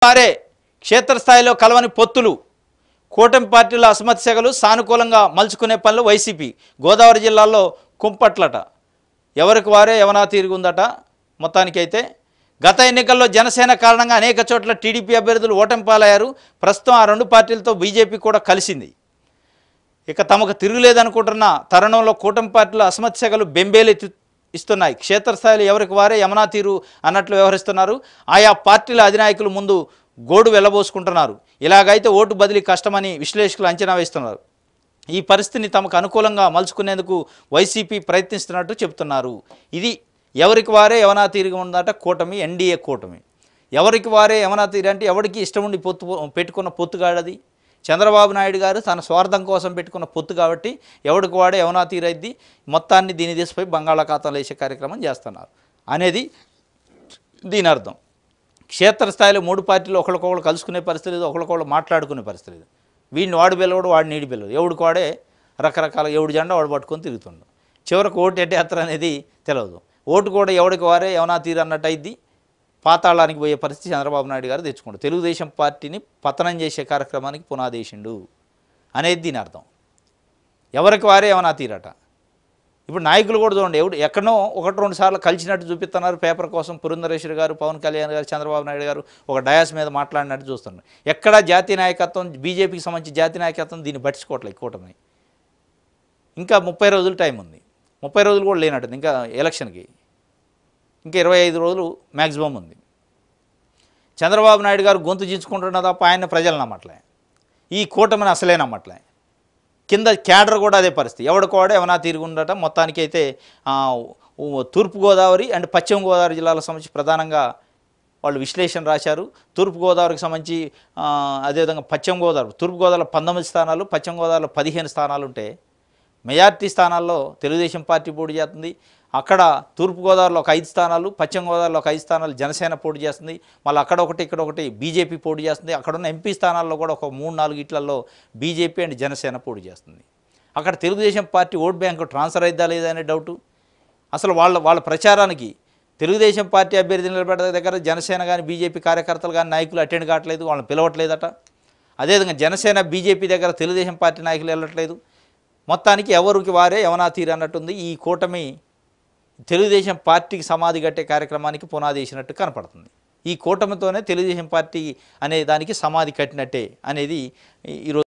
వారే క్షేత్రస్థాయిలో కలవని పొత్తులు కూటమి పార్టీల అసమ్మతి సెగలు సానుకూలంగా మలుచుకునే పనులు వైసీపీ గోదావరి జిల్లాలో కుంపట్లట ఎవరికి వారే యవనా తీరుగుందట మొత్తానికైతే గత ఎన్నికల్లో జనసేన కారణంగా అనేక చోట్ల టీడీపీ అభ్యర్థులు ఓటమి పాలయ్యారు ప్రస్తుతం ఆ రెండు పార్టీలతో బీజేపీ కూడా కలిసింది ఇక తమకు తిరుగులేదనుకుంటున్న తరుణంలో కూటమి పార్టీల అసమ్మతి సెగలు బెంబేలెత్తి ఇస్తున్నాయి క్షేత్రస్థాయిలో ఎవరికి వారే యమనా తీరు అన్నట్లు వ్యవహరిస్తున్నారు ఆయా పార్టీల అధినాయకులు ముందు గోడు వెళ్లబోసుకుంటున్నారు ఇలాగైతే ఓటు బదిలీ కష్టమని విశ్లేషకులు అంచనా వేస్తున్నారు ఈ పరిస్థితిని తమకు అనుకూలంగా మలుచుకునేందుకు వైసీపీ ప్రయత్నిస్తున్నట్టు చెబుతున్నారు ఇది ఎవరికి వారే యమనా తీరుగా ఉందట కూటమి ఎన్డీఏ కూటమి ఎవరికి వారే యమనా తీరు అంటే ఎవరికి ఇష్టం ఉండి పెట్టుకున్న పొత్తుగాడది చంద్రబాబు నాయుడు గారు తన స్వార్థం కోసం పెట్టుకున్న పొత్తు కాబట్టి ఎవడికి వాడే యవనా తీరైద్ది మొత్తాన్ని దీని తీసిపోయి బంగాళాఖాతంలో వేసే కార్యక్రమం చేస్తున్నారు అనేది దీని అర్థం క్షేత్రస్థాయిలో మూడు పార్టీలు ఒకరికొకరు కలుసుకునే పరిస్థితి లేదు ఒకరికొకరు మాట్లాడుకునే పరిస్థితి లేదు వీడిని వాడు పిల్లవాడు వాడిని నీడి పిల్లడు ఎవడికి వాడే రకరకాల ఎవడి జెండా వాడు పట్టుకొని తిరుగుతుండు చివరికి ఓటు ఎట్టేస్తారు అనేది తెలియదు ఓటు కూడా ఎవడికి వారే యవనా తీరు అన్నట్టు అయింది పాతాళానికి పోయే పరిస్థితి చంద్రబాబు నాయుడు గారు తెచ్చుకోండు తెలుగుదేశం పార్టీని పతనం చేసే కార్యక్రమానికి పునాదేశిండు అనేది దీని అర్థం ఎవరికి వారే యవనా తీరట ఇప్పుడు నాయకులు కూడా చూడండి ఎక్కడో ఒకటి రెండు సార్లు కలిసినట్టు చూపిస్తున్నారు పేపర్ కోసం పురంధరేశ్వరి గారు పవన్ కళ్యాణ్ గారు చంద్రబాబు నాయుడు గారు ఒక డయాస్ మీద మాట్లాడినట్టు చూస్తున్నారు ఎక్కడా జాతీయ నాయకత్వం బీజేపీకి సంబంధించి జాతీయ నాయకత్వం దీన్ని పట్టించుకోవట్లేదు కూటమి ఇంకా 30 రోజులు టైం ఉంది 30 రోజులు కూడా లేనట్టుంది ఇంకా ఎలక్షన్కి ఇంకా 25 రోజులు మ్యాక్సిమం ఉంది చంద్రబాబు నాయుడు గారు గొంతు చించుకుంటున్న తప్ప ఆయన ప్రజలు నమ్మట్లే ఈ కూటమిని అసలే నమ్మట్లే కింద క్యాడర్ కూడా అదే పరిస్థితి ఎవడికోడే యవనా తీరుగుండట మొత్తానికైతే తూర్పుగోదావరి అండ్ పశ్చిమ గోదావరి జిల్లాలకు సంబంధించి ప్రధానంగా వాళ్ళు విశ్లేషణ రాశారు తూర్పుగోదావరికి సంబంధించి అదేవిధంగా పశ్చిమ గోదావరి తూర్పుగోదావరిలో 19 స్థానాలు పశ్చిమ గోదావరిలో 15 స్థానాలు ఉంటే మెజార్టీ స్థానాల్లో తెలుగుదేశం పార్టీ పోటీ చేస్తుంది అక్కడ తూర్పుగోదావరిలో ఒక 5 స్థానాలు పశ్చిమ గోదావరిలో ఒక 5 స్థానాలు జనసేన పోటీ చేస్తుంది మళ్ళీ అక్కడ ఒకటి ఇక్కడ ఒకటి బీజేపీ పోటీ చేస్తుంది అక్కడ ఉన్న ఎంపీ స్థానాల్లో కూడా ఒక 3-4 ఇట్లలో బీజేపీ అండ్ జనసేన పోటీ చేస్తుంది అక్కడ Telugu Desam party vote bank transfer అయిద్దా లేదా అనే డౌటు అసలు వాళ్ళ ప్రచారానికి తెలుగుదేశం పార్టీ అభ్యర్థి నిలబెట్టే దగ్గర జనసేన కానీ బీజేపీ కార్యకర్తలు కానీ నాయకులు అటెండ్ కావట్లేదు వాళ్ళని పిలవట్లేదట అదేవిధంగా జనసేన బీజేపీ దగ్గర తెలుగుదేశం పార్టీ నాయకులు వెళ్ళట్లేదు మొత్తానికి ఎవరికి వారే యవనా తీరు అన్నట్టుంది ఈ కూటమి తెలుగుదేశం పార్టీకి సమాధి కట్టే కార్యక్రమానికి పునాది వేసినట్టు కనపడుతుంది ఈ కూటమితోనే తెలుగుదేశం పార్టీ అనే దానికి సమాధి కట్టినట్టే అనేది ఈరోజు